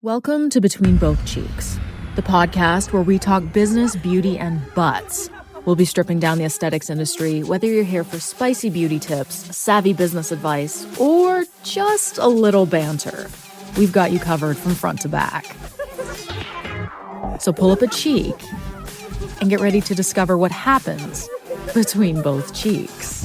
Welcome to Between Both Cheeks, the podcast where we talk business, beauty, and butts. We'll be stripping down the aesthetics industry, whether you're here for spicy beauty tips, savvy business advice, or just a little banter. We've got you covered from front to back. So pull up a cheek and get ready to discover what happens between both cheeks.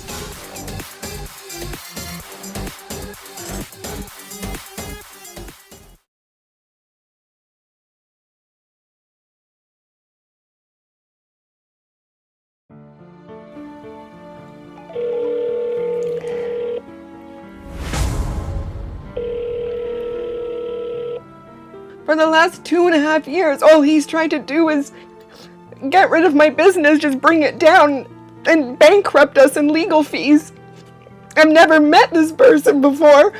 For the last 2.5 years, all he's tried to do is get rid of my business, just bring it down, and bankrupt us in legal fees. I've never met this person before.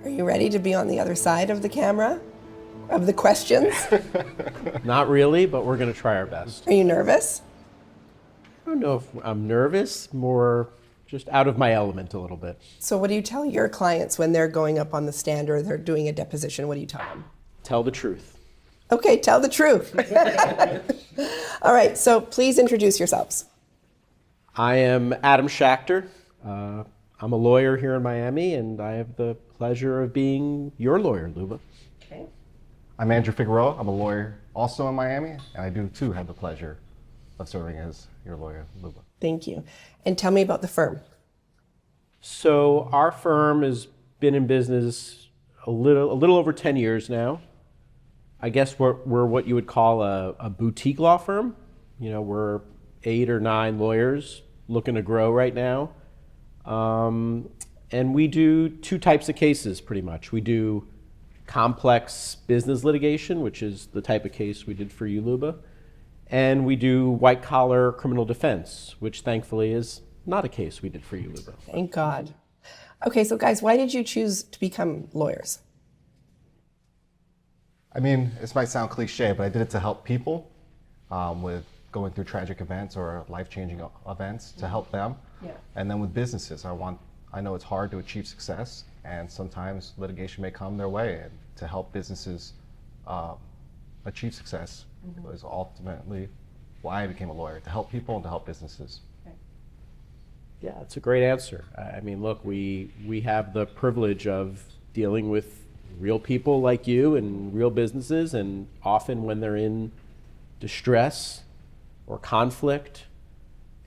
Are you ready to be on the other side of the camera? Of the questions? Not really, but we're going to try our best. Are you nervous? I don't know if I'm nervous, more just out of my element a little bit. So what do you tell your clients when they're going up on the stand or they're doing a deposition? What do you tell them? Tell the truth. Okay, tell the truth. All right, so please introduce yourselves. I am Adam Schachter. I'm a lawyer here in Miami, and I have the pleasure of being your lawyer, Luba. Okay. I'm Andrew Figueroa. I'm a lawyer also in Miami, and I do too have the pleasure of serving as your lawyer, Luba. Thank you. And tell me about the firm. So our firm has been in business a little over 10 years now. I guess we're what you would call a boutique law firm. You know, we're 8 or 9 lawyers looking to grow right now. And we do 2 types of cases pretty much. We do complex business litigation, which is the type of case we did for you, Luba. And we do white collar criminal defense, which thankfully is not a case we did for you, Luba. Thank God. Okay, so guys, why did you choose to become lawyers? I mean, this might sound cliche, but I did it to help people with going through tragic events or life-changing events, to help them. Yeah. And then with businesses, I know it's hard to achieve success, and sometimes litigation may come their way, and to help businesses achieve success was ultimately why I became a lawyer, to help people and to help businesses. Yeah, it's a great answer. I mean, look, we have the privilege of dealing with real people like you and real businesses, and often when they're in distress or conflict,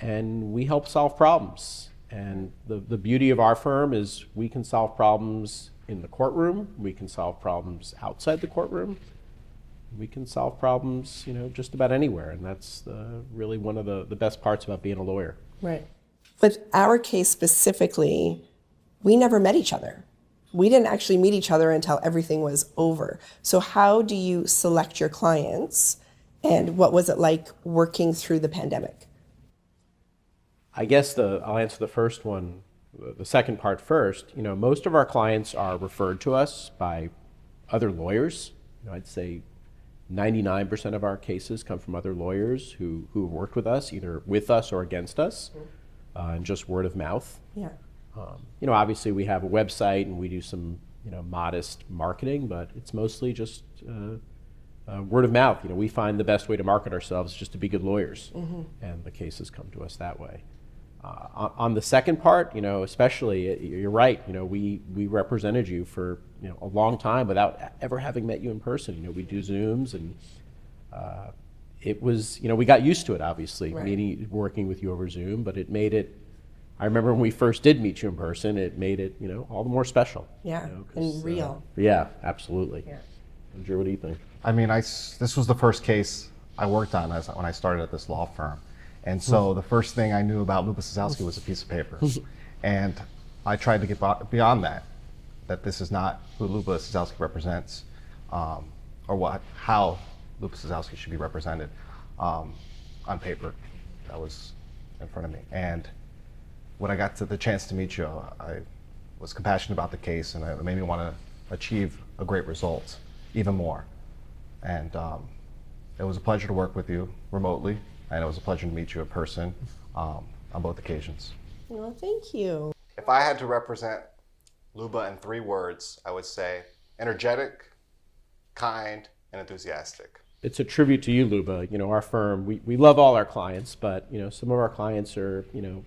and we help solve problems. And the beauty of our firm is we can solve problems in the courtroom, we can solve problems outside the courtroom, we can solve problems, you know, just about anywhere. And that's really one of the best parts about being a lawyer. Right. With our case specifically, we never met each other. We didn't actually meet each other until everything was over. So how do you select your clients, and what was it like working through the pandemic? I guess I'll answer the first one, the second part first. You know, most of our clients are referred to us by other lawyers. You know, I'd say 99% of our cases come from other lawyers who have worked with us, either with us or against us, and just word of mouth. Yeah. You know, obviously we have a website and we do some, you know, modest marketing, but it's mostly just word of mouth. You know, we find the best way to market ourselves is just to be good lawyers, and the cases come to us that way. On the second part, you know, especially, you're right. You know, we represented you for, you know, a long time without ever having met you in person. You know, we do Zooms, and it was, you know, we got used to it, obviously, Right. working with you over Zoom, but it made it. I remember when we first did meet you in person, it made it, you know, all the more special. Yeah, you know, and real. Yeah, absolutely. Yeah. Andrew, what do you think? I mean, this was the first case I worked on when I started at this law firm. And so the first thing I knew about Luba Sasowski was a piece of paper. And I tried to get beyond that this is not who Luba Sasowski represents, or how Luba Sasowski should be represented on paper that was in front of me. And when I got to the chance to meet you, I was compassionate about the case, and it made me want to achieve a great result even more. And it was a pleasure to work with you remotely, and it was a pleasure to meet you in person on both occasions. Well, thank you. If I had to represent Luba in 3 words, I would say energetic, kind, and enthusiastic. It's a tribute to you, Luba. You know, our firm, we love all our clients, but, you know, some of our clients are, you know,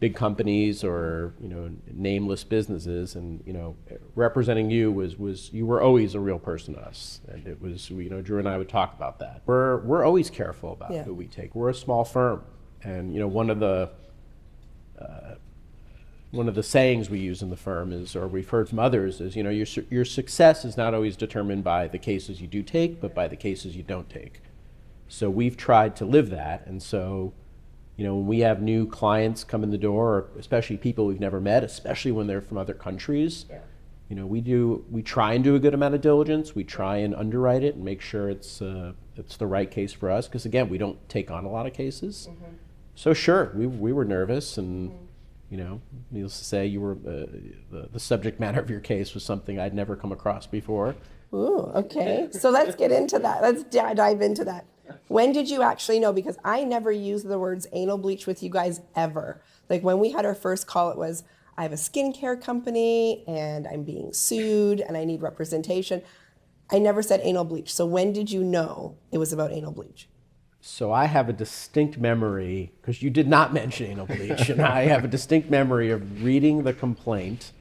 big companies or, you know, nameless businesses, and, you know, representing you was you were always a real person to us, and it was, you know, Drew and I would talk about that. We're always careful about who we take. We're a small firm, and, you know, one of the sayings we use in the firm is, or we've heard from others, is, you know, your success is not always determined by the cases you do take, but by the cases you don't take. So we've tried to live that, and so, you know, when we have new clients come in the door, or especially people we've never met, especially when they're from other countries, you know, we try and do a good amount of diligence. We try and underwrite it and make sure it's the right case for us, because again, we don't take on a lot of cases. So sure, we were nervous, and you know, needless to say, you were the subject matter of your case was something I'd never come across before. Ooh, okay. So let's get into that. Let's dive into that. When did you actually know? Because I never used the words anal bleach with you guys ever. Like when we had our first call, it was, I have a skincare company and I'm being sued and I need representation. I never said anal bleach. So when did you know it was about anal bleach? So I have a distinct memory, because you did not mention anal bleach, and I have a distinct memory of reading the complaint,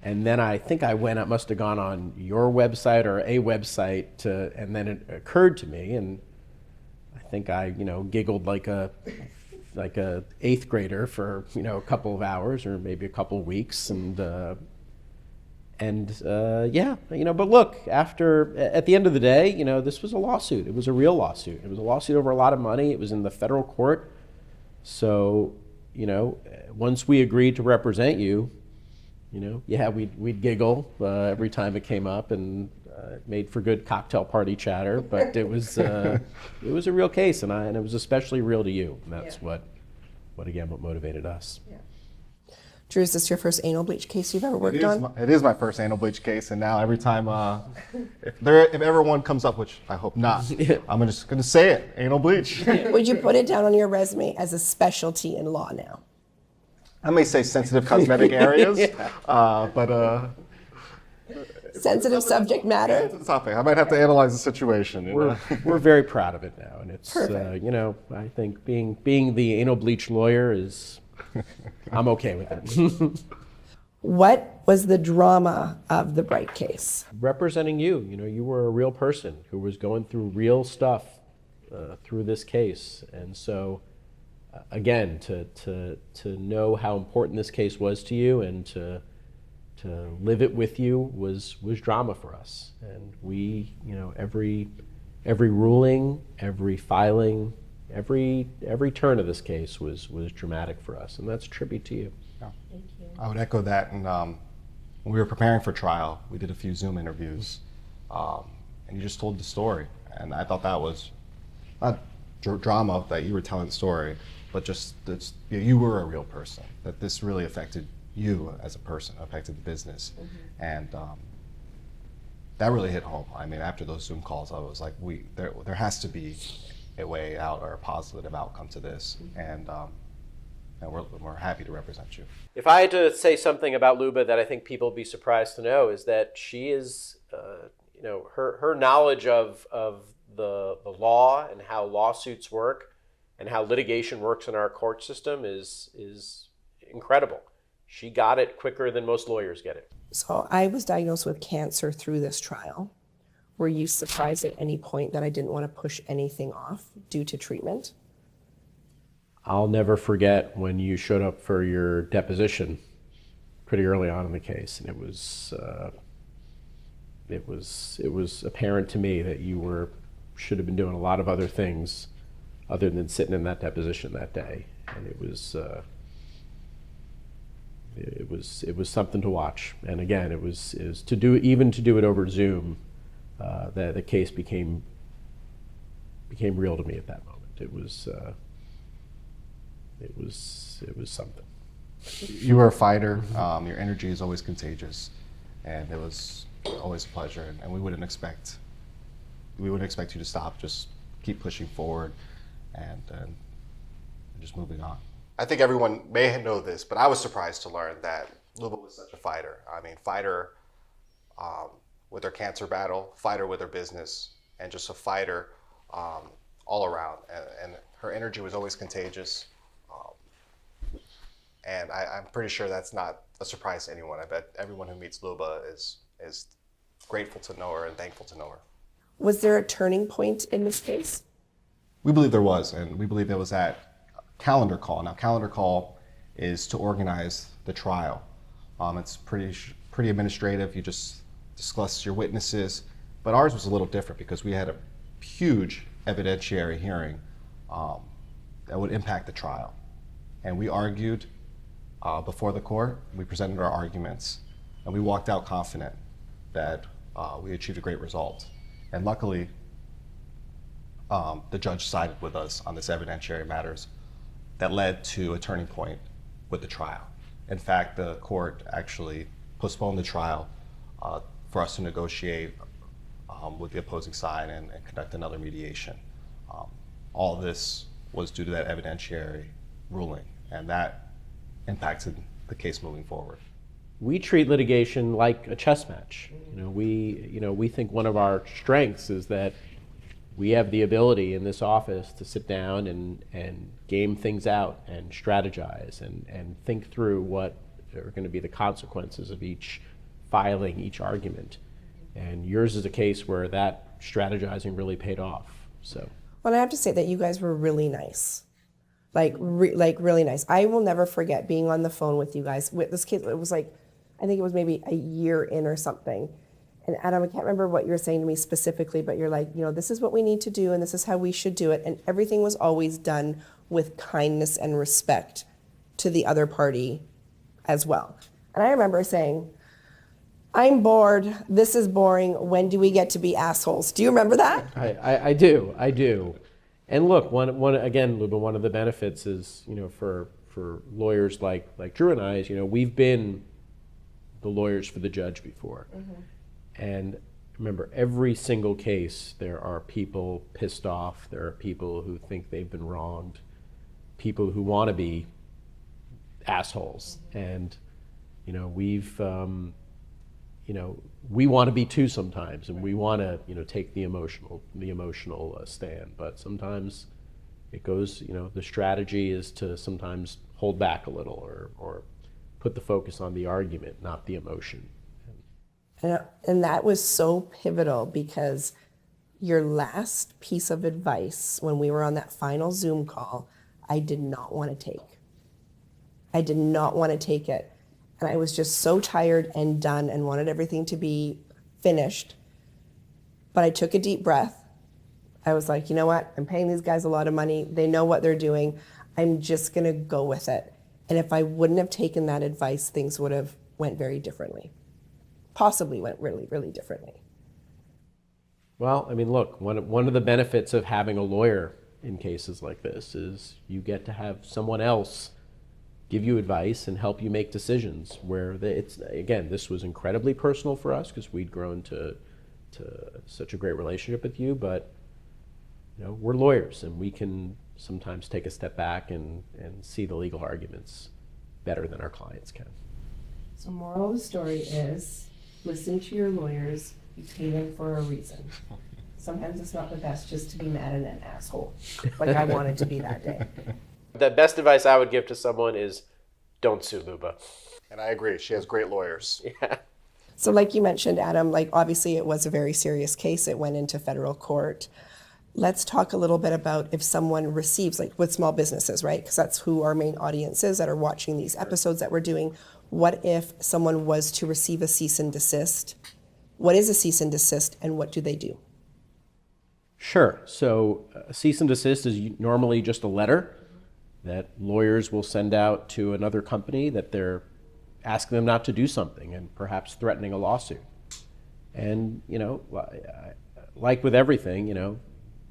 and then I think I must have gone on your website or a website, and then it occurred to me, and I think I, you know, giggled like a 8th grader for, you know, a couple of hours or maybe a couple of weeks, and yeah, you know, but look, at the end of the day, you know, this was a lawsuit. It was a real lawsuit. It was a lawsuit over a lot of money. It was in the federal court. So, you know, once we agreed to represent you, you know, yeah, we'd giggle every time it came up, and it made for good cocktail party chatter. But it was a real case, and it was especially real to you. And that's what motivated us. Yeah. Drew, is this your first anal bleach case you've ever worked on? It is my first anal bleach case, and now every time, if ever one comes up, which I hope not, I'm just going to say it, anal bleach. Would you put it down on your resume as a specialty in law now? I may say sensitive cosmetic areas, but... sensitive subject matter? It's a topic. I might have to analyze the situation. We're very proud of it now, and it's, you know, I think being the anal bleach lawyer is... I'm okay with it. What was the drama of the Bryght case? Representing you, you know, you were a real person who was going through real stuff through this case, and so again, to know how important this case was to you and to live it with you was drama for us, and we, you know, every ruling, every filing, every turn of this case was dramatic for us, and that's a tribute to you. Yeah. Thank you. I would echo that. And when we were preparing for trial, we did a few Zoom interviews, and you just told the story. And I thought that was not drama that you were telling the story, but just that you were a real person. That this really affected you as a person, affected the business, and that really hit home. I mean, after those Zoom calls, I was like, there has to be a way out or a positive outcome to this, and we're happy to represent you. If I had to say something about Luba that I think people would be surprised to know, is that she is, you know, her knowledge of the law and how lawsuits work and how litigation works in our court system is incredible. She got it quicker than most lawyers get it. So I was diagnosed with cancer through this trial. Were you surprised at any point that I didn't want to push anything off due to treatment? I'll never forget when you showed up for your deposition pretty early on in the case, and it was apparent to me that you should have been doing a lot of other things other than sitting in that deposition that day, and it was something to watch. And again, it was to do it over Zoom. The case became real to me at that moment. It was something. You were a fighter. Your energy is always contagious, and it was always a pleasure. And we wouldn't expect you to stop. Just keep pushing forward, and just moving on. I think everyone may know this, but I was surprised to learn that Luba was such a fighter. I mean, fighter with her cancer battle, fighter with her business, and just a fighter all around. And her energy was always contagious. And I'm pretty sure that's not a surprise to anyone. I bet everyone who meets Luba is grateful to know her and thankful to know her. Was there a turning point in this case? We believe there was, and we believe there was that calendar call. Now, calendar call is to organize the trial. It's pretty administrative. You just discuss your witnesses. But ours was a little different because we had a huge evidentiary hearing that would impact the trial. And we argued before the court. We presented our arguments, and we walked out confident that we achieved a great result. And luckily, the judge sided with us on this evidentiary matters that led to a turning point with the trial. In fact, the court actually postponed the trial for us to negotiate with the opposing side and conduct another mediation. All this was due to that evidentiary ruling, and that impacted the case moving forward. We treat litigation like a chess match. We think one of our strengths is that we have the ability in this office to sit down and game things out and strategize and think through what are going to be the consequences of each filing, each argument. And yours is a case where that strategizing really paid off. So. Well, I have to say that you guys were really nice. Like really nice. I will never forget being on the phone with you guys. With this case, it was like, I think it was maybe a year in or something. And Adam, I can't remember what you were saying to me specifically, but you're like, this is what we need to do and this is how we should do it. And everything was always done with kindness and respect to the other party as well. And I remember saying, I'm bored, this is boring, when do we get to be assholes? Do you remember that? I do. And look, again, Luba, one of the benefits is, for lawyers like Drew and I, is, we've been the lawyers for the judge before. Mm-hmm. And remember, every single case, there are people pissed off, there are people who think they've been wronged, people who want to be assholes. And, we want to be too sometimes, and we want to, take the emotional stand. But sometimes it goes, the strategy is to sometimes hold back a little or put the focus on the argument, not the emotion. And that was so pivotal because your last piece of advice when we were on that final Zoom call, I did not want to take. I did not want to take it. And I was just so tired and done and wanted everything to be finished. But I took a deep breath. I was like, you know what? I'm paying these guys a lot of money. They know what they're doing. I'm just going to go with it. And if I wouldn't have taken that advice, things would have went very differently. Possibly went really, really differently. Well, look, one of the benefits of having a lawyer in cases like this is you get to have someone else give you advice and help you make decisions where this was incredibly personal for us because we'd grown to such a great relationship with you, but we're lawyers and we can sometimes take a step back and see the legal arguments better than our clients can. So moral of the story is, listen to your lawyers, you pay them for a reason. Sometimes it's not the best just to be mad at an asshole, like I wanted to be that day. The best advice I would give to someone is don't sue Luba. And I agree, she has great lawyers. Yeah. So like you mentioned, Adam, obviously it was a very serious case. It went into federal court. Let's talk a little bit about if someone receives, with small businesses, right? Because that's who our main audience is that are watching these episodes that we're doing. What if someone was to receive a cease and desist? What is a cease and desist and what do they do? Sure. So a cease and desist is normally just a letter that lawyers will send out to another company that they're asking them not to do something and perhaps threatening a lawsuit. And, like with everything, you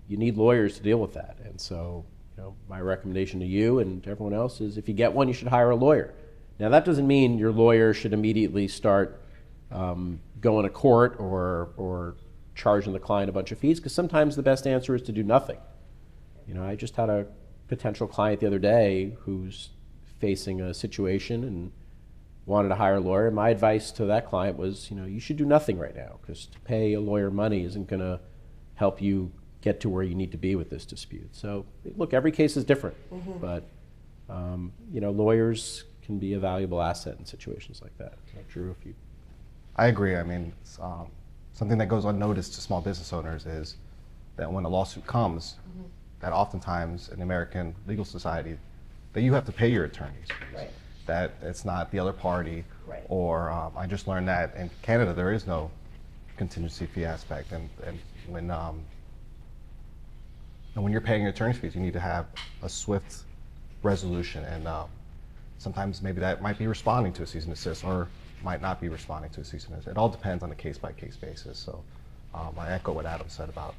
need lawyers to deal with that. And so, my recommendation to you and to everyone else is if you get one, you should hire a lawyer Now, that doesn't mean your lawyer should immediately start going to court or charging the client a bunch of fees, because sometimes the best answer is to do nothing. I just had a potential client the other day who's facing a situation and wanted to hire a lawyer. My advice to that client was, you should do nothing right now, because to pay a lawyer money isn't going to help you get to where you need to be with this dispute. So, look, every case is different, but lawyers can be a valuable asset in situations like that. Drew, if you... I agree. I mean, something that goes unnoticed to small business owners is that when a lawsuit comes, that oftentimes in American legal society, that you have to pay your attorneys. Right. That it's not the other party. Right. Or I just learned that in Canada there is no contingency fee aspect, and when you're paying your attorney's fees, you need to have a swift resolution, and sometimes maybe that might be responding to a cease and desist, or might not be responding to a cease and desist. It all depends on a case-by-case basis. So I echo what Adam said about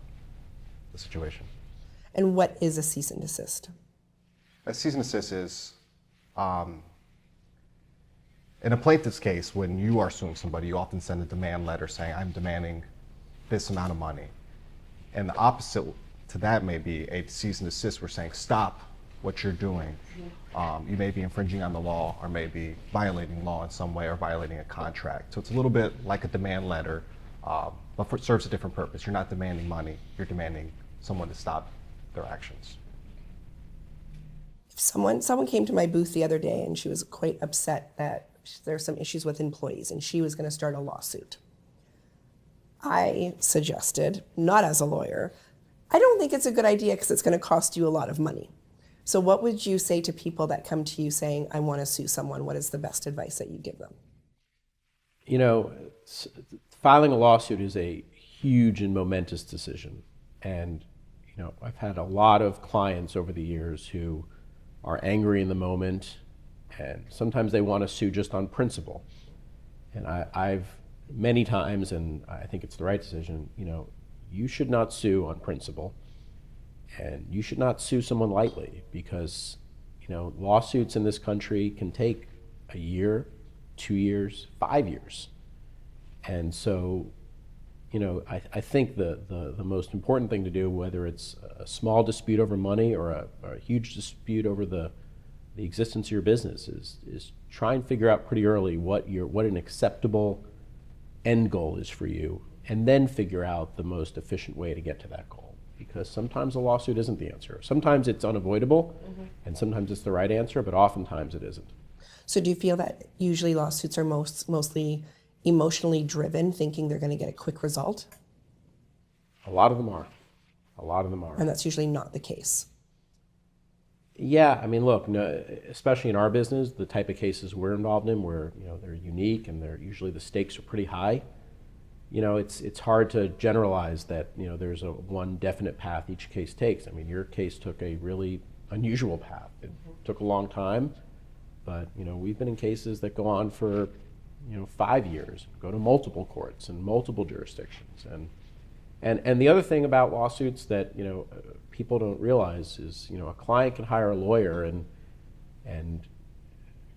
the situation. And what is a cease and desist? A cease and desist is, in a plaintiff's case, when you are suing somebody, you often send a demand letter saying, I'm demanding this amount of money. And the opposite to that may be a cease and desist. We're saying, stop what you're doing. You may be infringing on the law, or may be violating law in some way, or violating a contract. So it's a little bit like a demand letter, but it serves a different purpose. You're not demanding money, you're demanding someone to stop their actions. Someone came to my booth the other day, and she was quite upset that there are some issues with employees, and she was going to start a lawsuit. I suggested, not as a lawyer, I don't think it's a good idea because it's going to cost you a lot of money. So what would you say to people that come to you saying, I want to sue someone? What is the best advice that you give them? Filing a lawsuit is a huge and momentous decision. And, I've had a lot of clients over the years who are angry in the moment, and sometimes they want to sue just on principle. And I've many times, and I think it's the right decision, you should not sue on principle, and you should not sue someone lightly, because lawsuits in this country can take a year, 2 years, 5 years. And so I think the most important thing to do, whether it's a small dispute over money or a huge dispute over the existence of your business, is try and figure out pretty early what an acceptable end goal is for you, and then figure out the most efficient way to get to that goal. Because sometimes a lawsuit isn't the answer. Sometimes it's unavoidable, and sometimes it's the right answer, but oftentimes it isn't. So do you feel that usually lawsuits are mostly emotionally driven, thinking they're going to get a quick result? A lot of them are. And that's usually not the case. Yeah, I mean, look, especially in our business, the type of cases we're involved in, where they're unique and they're usually the stakes are pretty high. It's hard to generalize that there's a one definite path each case takes. I mean, your case took a really unusual path. It took a long time, but we've been in cases that go on for 5 years, go to multiple courts and multiple jurisdictions. And the other thing about lawsuits that people don't realize is a client can hire a lawyer and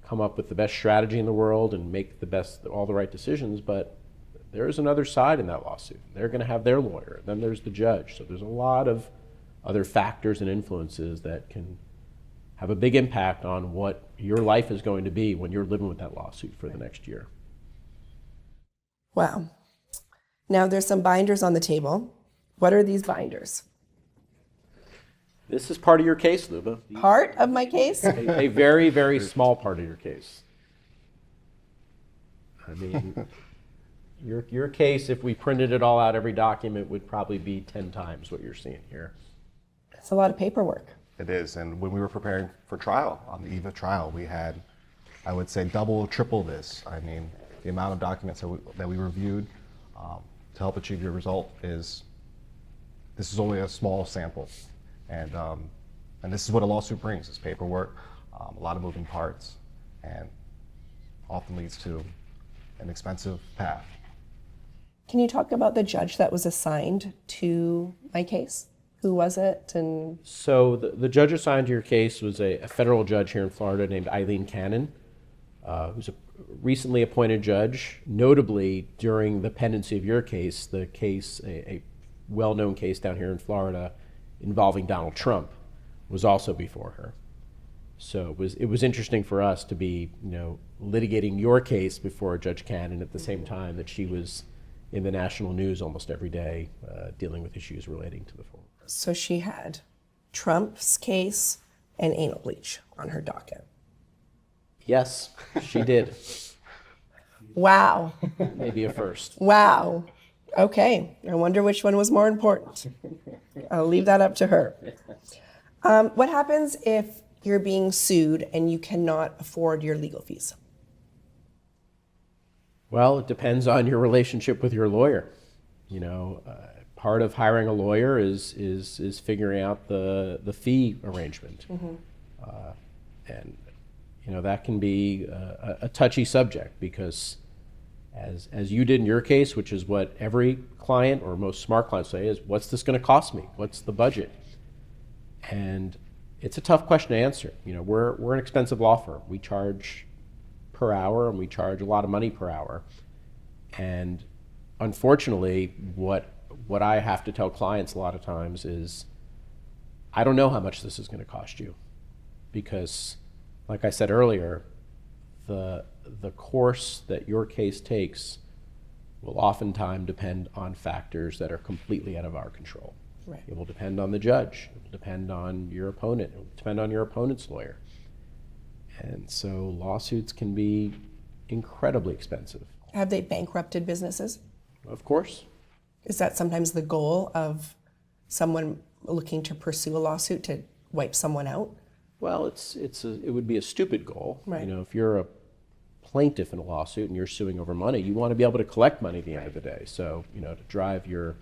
come up with the best strategy in the world and make all the right decisions, but there is another side in that lawsuit. They're going to have their lawyer. Then there's the judge. So there's a lot of other factors and influences that can have a big impact on what your life is going to be when you're living with that lawsuit for the next year. Wow. Now there's some binders on the table. What are these binders? This is part of your case, Luba. Part of my case? A very, very small part of your case. I mean, your case, if we printed it all out, every document would probably be 10 times what you're seeing here. It's a lot of paperwork. It is, and when we were preparing for trial, on the eve of trial, we had, I would say, double, triple this. I mean, the amount of documents that we reviewed to help achieve your result this is only a small sample. And this is what a lawsuit brings, is paperwork, a lot of moving parts, and often leads to an expensive path. Can you talk about the judge that was assigned to my case? Who was it? And so the judge assigned to your case was a federal judge here in Florida named Eileen Cannon. who's a recently appointed judge. Notably, during the pendency of your case, a well-known case down here in Florida involving Donald Trump was also before her. So it was interesting for us to be, litigating your case before Judge Cannon at the same time that she was in the national news almost every day, dealing with issues relating to the form. So she had Trump's case and anal bleach on her docket. Yes, she did. Wow. Maybe a first. Wow. Okay. I wonder which one was more important. I'll leave that up to her. What happens if you're being sued and you cannot afford your legal fees? Well, it depends on your relationship with your lawyer. Part of hiring a lawyer is figuring out the fee arrangement. And that can be a touchy subject because as you did in your case, which is what every client or most smart clients say is, what's this going to cost me? What's the budget? And it's a tough question to answer. We're an expensive law firm. We charge per hour and we charge a lot of money per hour. And unfortunately, what I have to tell clients a lot of times is, I don't know how much this is going to cost you, because like I said earlier, the course that your case takes will oftentimes depend on factors that are completely out of our control. Right. It will depend on the judge. It will depend on your opponent. It will depend on your opponent's lawyer. And so lawsuits can be incredibly expensive. Have they bankrupted businesses? Of course. Is that sometimes the goal of someone looking to pursue a lawsuit, to wipe someone out? Well, it would be a stupid goal. Right. If you're a plaintiff in a lawsuit and you're suing over money, you want to be able to collect money at the end of the day. So, to drive your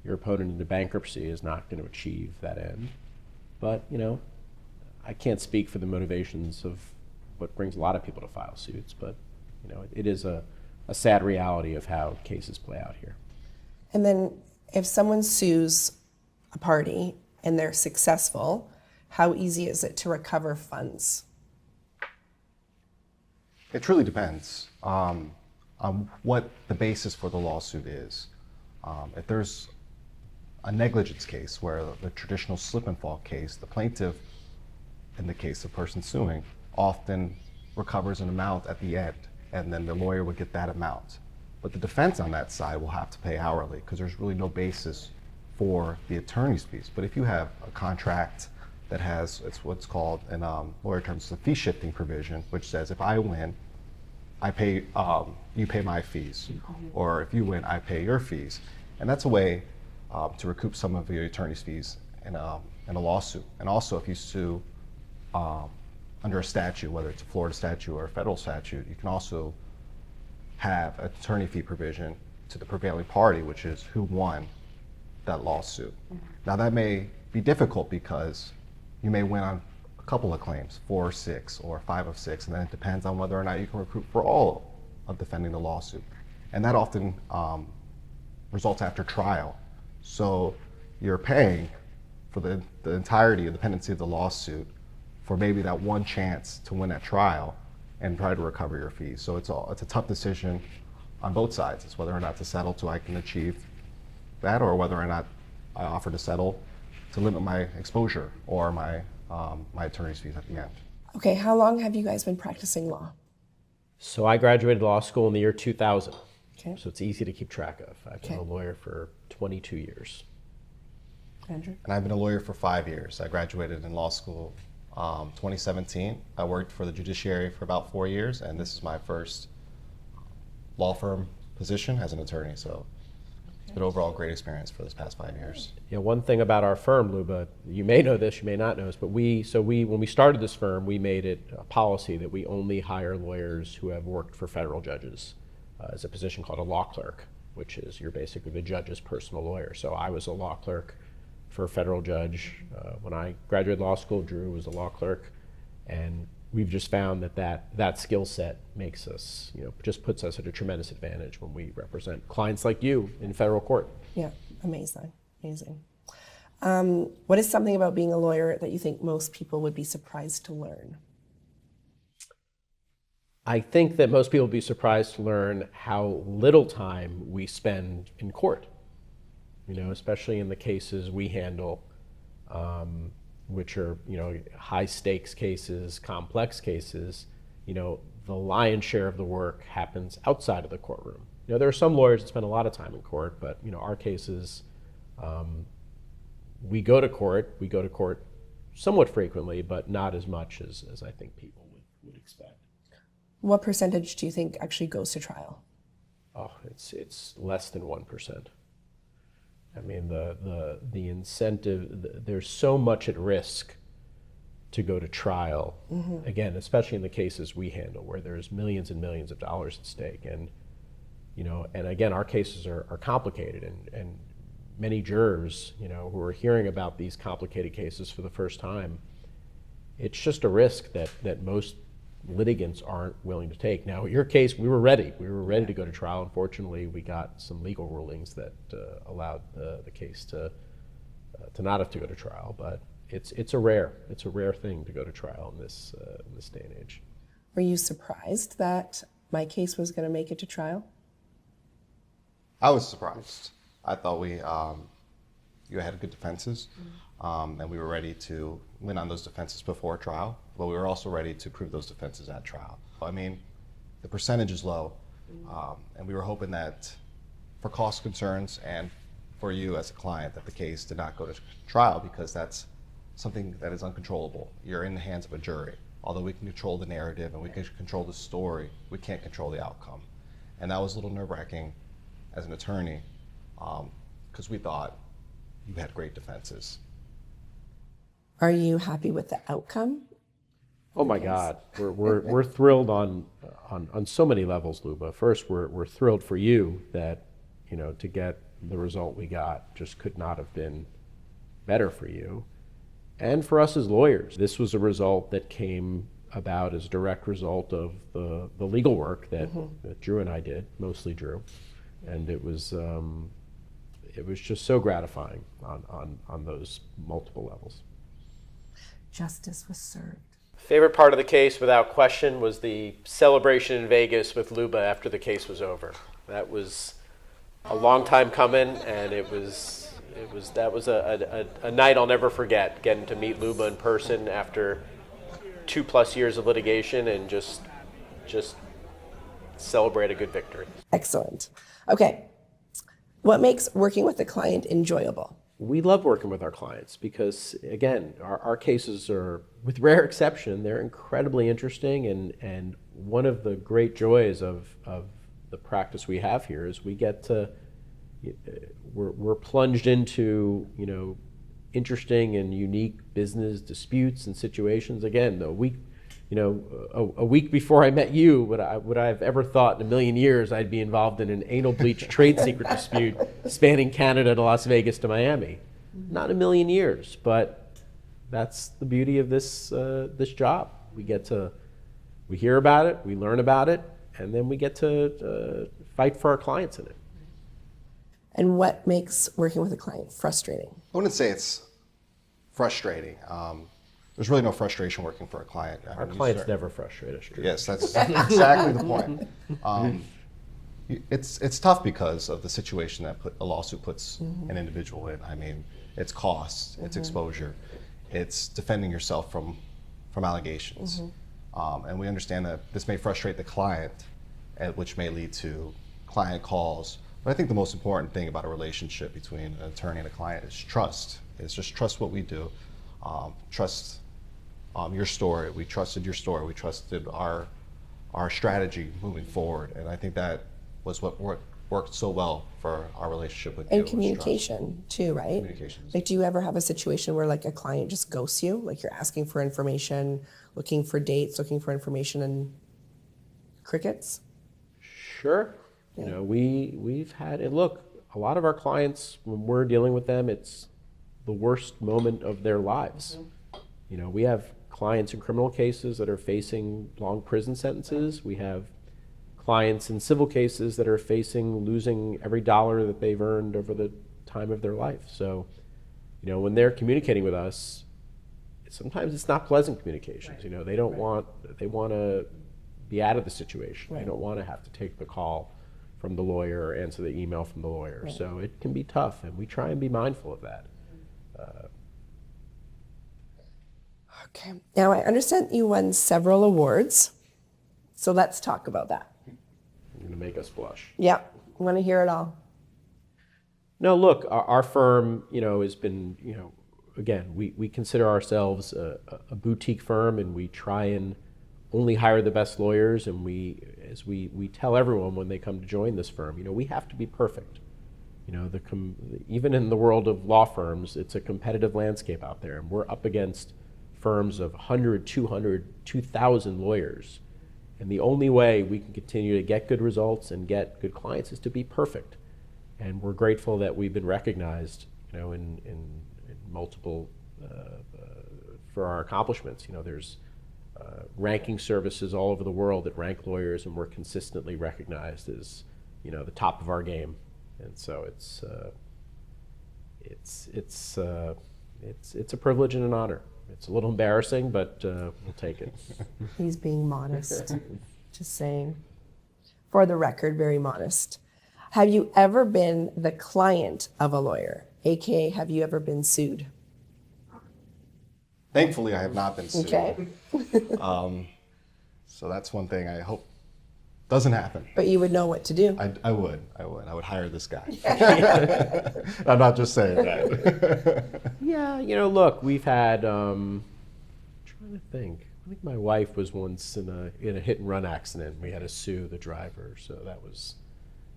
opponent into bankruptcy is not going to achieve that end. But, I can't speak for the motivations of what brings a lot of people to file suits, but, it is a sad reality of how cases play out here. And then if someone sues a party and they're successful, how easy is it to recover funds? It truly depends on what the basis for the lawsuit is. If there's a negligence case where the traditional slip and fall case, the plaintiff, in the case of person suing, often recovers an amount at the end, and then the lawyer would get that amount. But the defense on that side will have to pay hourly because there's really no basis for the attorney's fees. But if you have a contract that has, it's what's called in lawyer terms, a fee shifting provision, which says if I win, I pay, you pay my fees, or if you win, I pay your fees, and that's a way to recoup some of your attorney's fees in a lawsuit. And also, if you sue under a statute, whether it's a Florida statute or a federal statute, you can also have an attorney fee provision to the prevailing party, which is who won that lawsuit. Now that may be difficult because you may win on a couple of claims, 4 or 6 or 5 of 6, and then it depends on whether or not you can recoup for all of defending the lawsuit. And that often results after trial. So you're paying for the entirety of the pendency of the lawsuit for maybe that one chance to win at trial and try to recover your fees. So it's a tough decision on both sides. It's whether or not to settle so I can achieve that, or whether or not I offer to settle to limit my exposure or my attorney's fees at the end. Okay, how long have you guys been practicing law? So I graduated law school in the year 2000. Okay. So it's easy to keep track of. I've been a lawyer for 22 years. Andrew? And I've been a lawyer for 5 years. I graduated in law school 2017. I worked for the judiciary for about 4 years, and this is my first law firm position as an attorney. So it's been overall a great experience for this past 5 years. Yeah, one thing about our firm, Luba, you may know this, you may not know this, but when we started this firm, we made it a policy that we only hire lawyers who have worked for federal judges. As a position called a law clerk, which is you're basically the judge's personal lawyer. So I was a law clerk for a federal judge. When I graduated law school, Drew was a law clerk, and we've just found that skill set makes us, just puts us at a tremendous advantage when we represent clients like you in federal court. Yeah, amazing. What is something about being a lawyer that you think most people would be surprised to learn? I think that most people will be surprised to learn how little time we spend in court, especially in the cases we handle, which are, high stakes cases, complex cases. The lion's share of the work happens outside of the courtroom. There are some lawyers that spend a lot of time in court, but, our cases, we go to court somewhat frequently, but not as much as I think people would expect. What percentage do you think actually goes to trial? Oh, it's less than 1%. I mean, the incentive, there's so much at risk to go to trial. Again, especially in the cases we handle, where there's millions and millions of dollars at stake. And, and again, our cases are complicated, and many jurors, who are hearing about these complicated cases for the first time, it's just a risk that most litigants aren't willing to take. Now, in your case, we were ready. We were ready to go to trial. Unfortunately, we got some legal rulings that allowed the case to not have to go to trial. But it's a rare thing to go to trial in this day and age. Were you surprised that my case was going to make it to trial? I was surprised. I thought you had good defenses, and we were ready to win on those defenses before trial, but we were also ready to prove those defenses at trial. I mean, the percentage is low, and we were hoping that for cost concerns and for you as a client that the case did not go to trial, because that's something that is uncontrollable. You're in the hands of a jury. Although we can control the narrative and we can control the story, we can't control the outcome. And that was a little nerve-wracking as an attorney, because we thought you had great defenses. Are you happy with the outcome? Oh my God, we're thrilled on so many levels, Luba. First, we're thrilled for you that to get the result we got just could not have been better for you, and for us as lawyers. This was a result that came about as a direct result of the legal work that Drew and I did, mostly Drew, and it was just so gratifying on those multiple levels. Justice was served. Favorite part of the case, without question, was the celebration in Vegas with Luba after the case was over. That was a long time coming, and that was a night I'll never forget. Getting to meet Luba in person after 2+ years of litigation, and just celebrate a good victory. Excellent. Okay, what makes working with a client enjoyable? We love working with our clients because, again, our cases are, with rare exception, they're incredibly interesting, and one of the great joys of the practice we have here is we get to, we're plunged into, interesting and unique business disputes and situations. Again, a week before I met you, would I have ever thought in a million years I'd be involved in an anal bleach trade secret dispute spanning Canada to Las Vegas to Miami? Not a million years, but that's the beauty of this job. We hear about it, we learn about it, and then we get to fight for our clients in it. And what makes working with a client frustrating? I wouldn't say it's frustrating. There's really no frustration working for a client. Our clients never frustrate us. Yes, that's exactly the point. It's tough because of the situation that a lawsuit puts an individual in. I mean, it's costs, it's exposure, it's defending yourself from allegations. And we understand that this may frustrate the client, which may lead to client calls. But I think the most important thing about a relationship between an attorney and a client is trust. It's just trust what we do, trust your story. We trusted your story. We trusted our strategy moving forward, and I think that was what worked so well for our relationship with you. And communication too, right? Communication. Like, do you ever have a situation where like a client just ghosts you? Like you're asking for information, looking for dates, looking for information, and crickets? Sure. Yeah. We've had it. Look, a lot of our clients, when we're dealing with them, it's the worst moment of their lives. We have clients in criminal cases that are facing long prison sentences. We have clients in civil cases that are facing losing every dollar that they've earned over the time of their life. So, when they're communicating with us, sometimes it's not pleasant communications. They want to be out of the situation. Right. You don't want to have to take the call from the lawyer or answer the email from the lawyer. Right. So it can be tough, and we try and be mindful of that. Okay. Now I understand you won several awards, so let's talk about that. You're going to make us blush. Yeah, I want to hear it all. No, look, our firm, has been, again, we consider ourselves a boutique firm, and we try and only hire the best lawyers. And as we tell everyone when they come to join this firm, we have to be perfect. Even in the world of law firms, it's a competitive landscape out there, and we're up against firms of 100, 200, 2,000 lawyers. And the only way we can continue to get good results and get good clients is to be perfect. And we're grateful that we've been recognized, in multiple, for our accomplishments. There's ranking services all over the world that rank lawyers, and we're consistently recognized as, the top of our game. And so it's a privilege and an honor. It's a little embarrassing, but we'll take it. He's being modest. Just saying. For the record, very modest. Have you ever been the client of a lawyer? AKA, have you ever been sued? Thankfully, I have not been sued. Okay. So that's one thing I hope doesn't happen. But you would know what to do. I would hire this guy. I'm not just saying that. Yeah, look, we've had, I'm trying to think. I think my wife was once in a hit and run accident. We had to sue the driver, so it was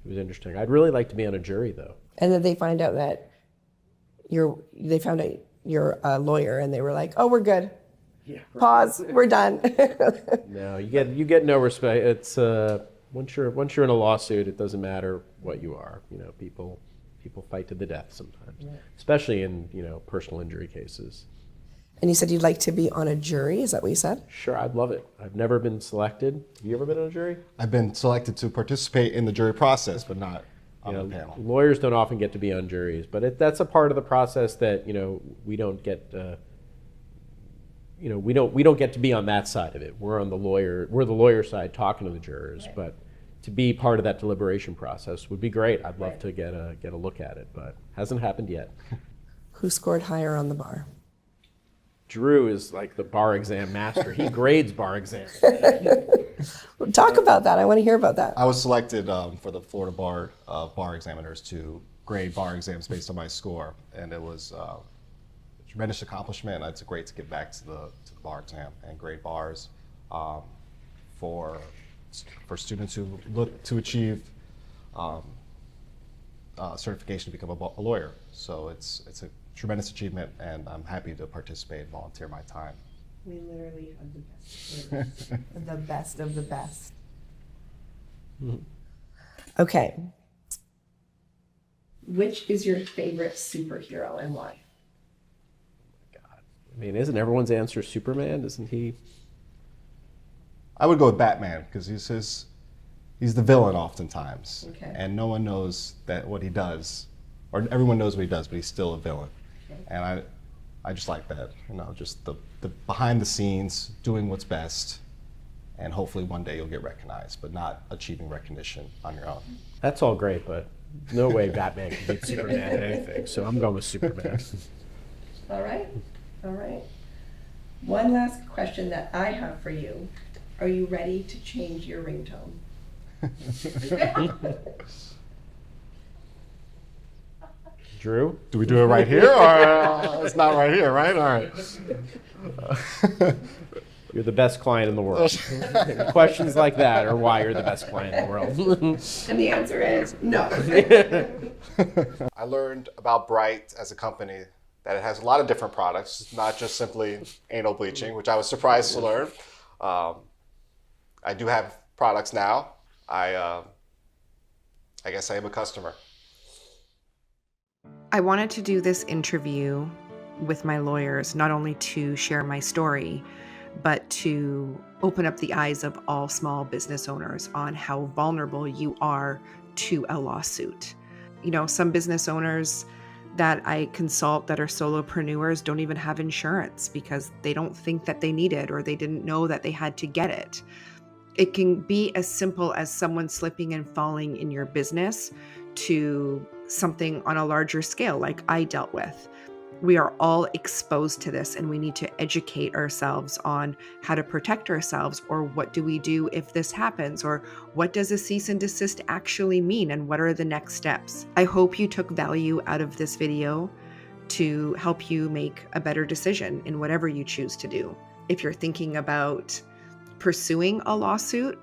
interesting. I'd really like to be on a jury, though. And then they find out that they found out you're a lawyer, and they were like, "Oh, we're good. Yeah. Pause. We're done." No, you get no respect. It's once you're in a lawsuit, it doesn't matter what you are. People fight to the death sometimes, especially in personal injury cases. And you said you'd like to be on a jury. Is that what you said? Sure, I'd love it. I've never been selected. Have you ever been on a jury? I've been selected to participate in the jury process, but not on the panel. Lawyers don't often get to be on juries, but that's a part of the process that we don't get. We don't get to be on that side of it. We're the lawyer side talking to the jurors, right. But to be part of that deliberation process would be great. I'd love to get a look at it, but hasn't happened yet. Who scored higher on the bar? Drew is like the bar exam master. He grades bar exams. Talk about that. I want to hear about that. I was selected for the Florida bar examiners to grade bar exams based on my score, and it was a tremendous accomplishment. It's great to get back to the bar exam and grade bars for students who look to achieve certification to become a lawyer. So it's a tremendous achievement, and I'm happy to participate and volunteer my time. We literally have the best lawyers. The best of the best. Mm-hmm. Okay. Which is your favorite superhero and why? God, I mean, isn't everyone's answer Superman? Isn't he? I would go with Batman because he's the villain oftentimes, okay. And no one knows what he does, or everyone knows what he does, but he's still a villain. Okay. And I just like that, just the behind the scenes, doing what's best, and hopefully one day you'll get recognized, but not achieving recognition on your own. That's all great, but no way Batman can beat Superman at anything, so I'm going with Superman. All right. One last question that I have for you. Are you ready to change your ringtone? Drew? Do we do it right here, or it's not right here, right? All right. You're the best client in the world. Questions like that are why you're the best client in the world. And the answer is no. I learned about Bryght as a company that it has a lot of different products, not just simply anal bleaching, which I was surprised to learn. I do have products now. I guess I am a customer. I wanted to do this interview with my lawyers, not only to share my story, but to open up the eyes of all small business owners on how vulnerable you are to a lawsuit. Some business owners that I consult that are solopreneurs don't even have insurance because they don't think that they need it or they didn't know that they had to get it. It can be as simple as someone slipping and falling in your business to something on a larger scale like I dealt with. We are all exposed to this, and we need to educate ourselves on how to protect ourselves, or what do we do if this happens, or what does a cease and desist actually mean, and what are the next steps. I hope you took value out of this video to help you make a better decision in whatever you choose to do. If you're thinking about pursuing a lawsuit,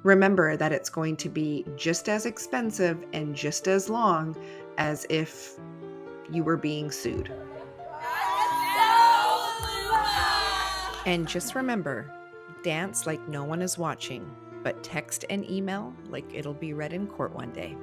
remember that it's going to be just as expensive and just as long as if you were being sued. And just remember, dance like no one is watching, but text and email like it'll be read in court one day.